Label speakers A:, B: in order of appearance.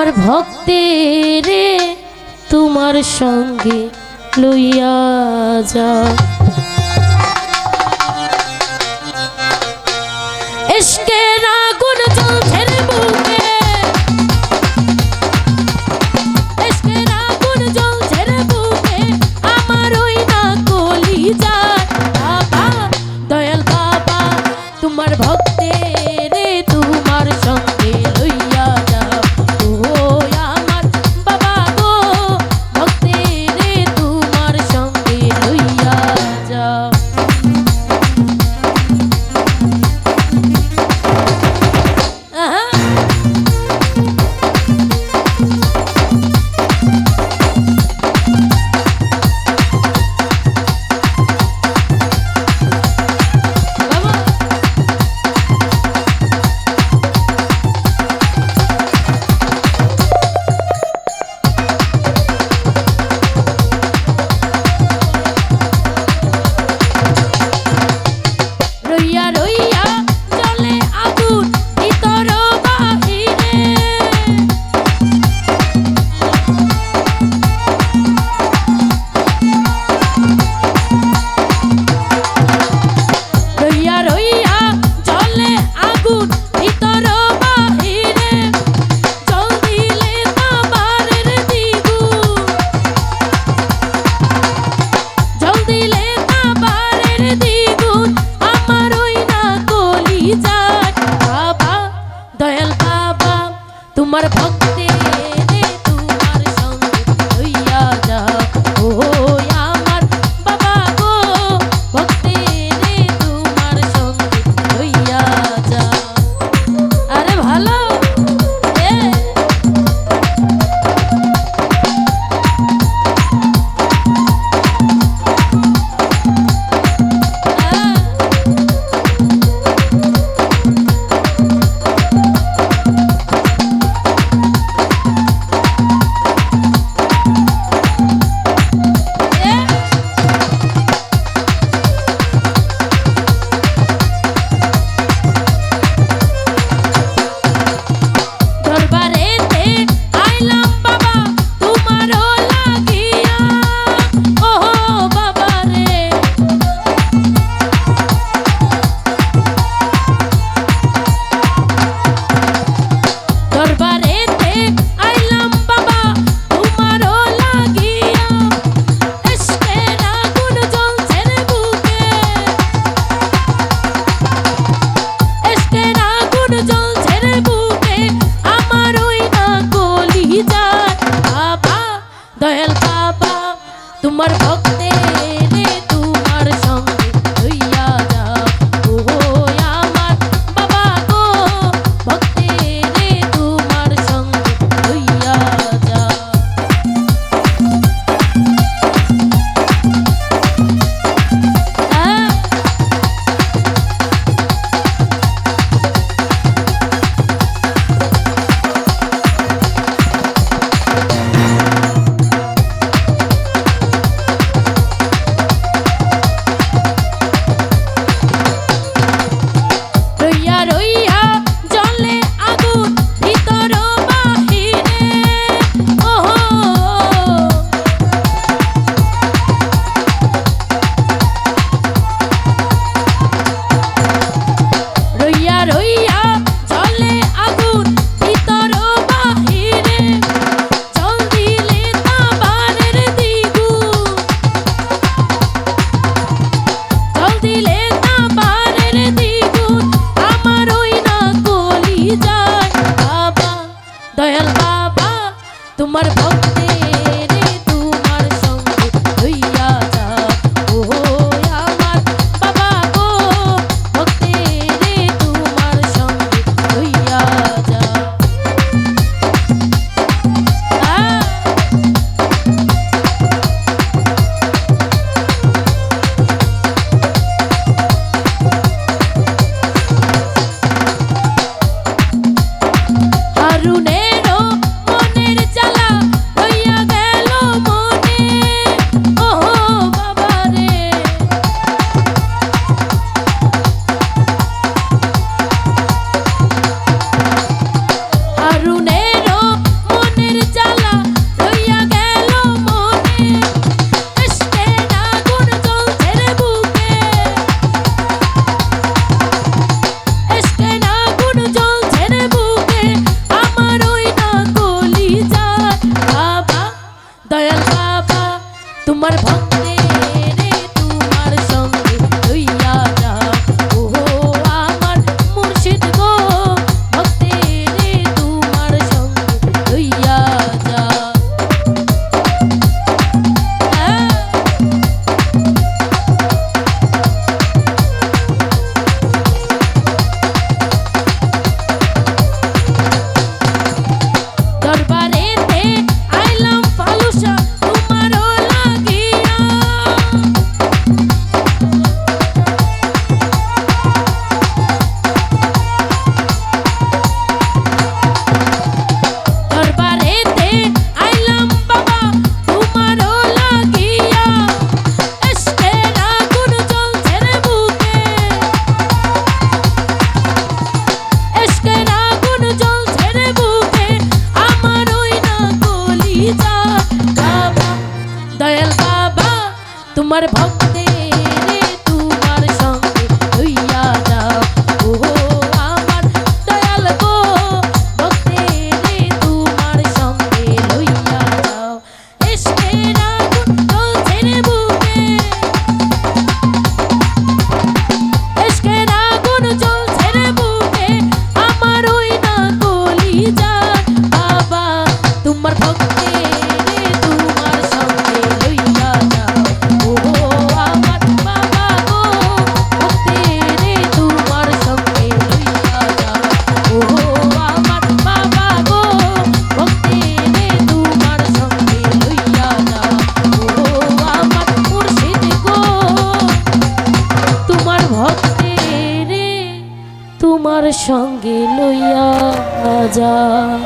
A: তোমার ভক্তের তোমার সঙ্গে লইয়া যাও। ইশকের আগুন জ্বলছে রে বুকে, ইশকের আগুন জ্বলছে রে বুকে, আমার ওই না কলিজার বাবা, দয়াল বাবা তোমার ভক্তের তোমার সঙ্গে লইয়া যাও। ও আমার বাবা গো, ভক্তের তোমার সঙ্গে লইয়া যাও। তোমার ভক্তের তোমার সঙ্গে লইয়া যাও। ও আমার বাবা গো, ভক্তের তোমার সঙ্গে লইয়া যাও। আরে ভালো দয়াল বাবা তোমার ভক্তের তোমার সঙ্গে লইয়া যাও। ও আমার বাবা গো, ভক্তের তোমার সঙ্গে লইয়া যাও। দয়াল বাবা তোমার ভক্তের তোমার সঙ্গে লইয়া যাও। ও আমার বাবা গো, ভক্তের তোমার সঙ্গে লইয়া যাও। হারুনের মনের জ্বালা তোমার ভক্তে রে তোমার সঙ্গে লইয়া যাও ও আমার দয়াল গো ভক্তে রে তোমার সঙ্গে লইয়া যাও ইশকের আগুন জ্বলছে রে বুকে ইশকের আগুন জ্বলছে রে বুকে আমার ওই না কলিজা বাবা তোমার ভক্তে রে তোমার সঙ্গে লইয়া যাও ও আমার বাবা গো ভক্তে রে তোমার সঙ্গে লইয়া যাও ও আমার বাবা গো ভক্তে রে তোমার সঙ্গে লইয়া যাও ও আমার মুর্শিদ গো তোমার ভক্তে রে তোমার সঙ্গে লইয়া যা।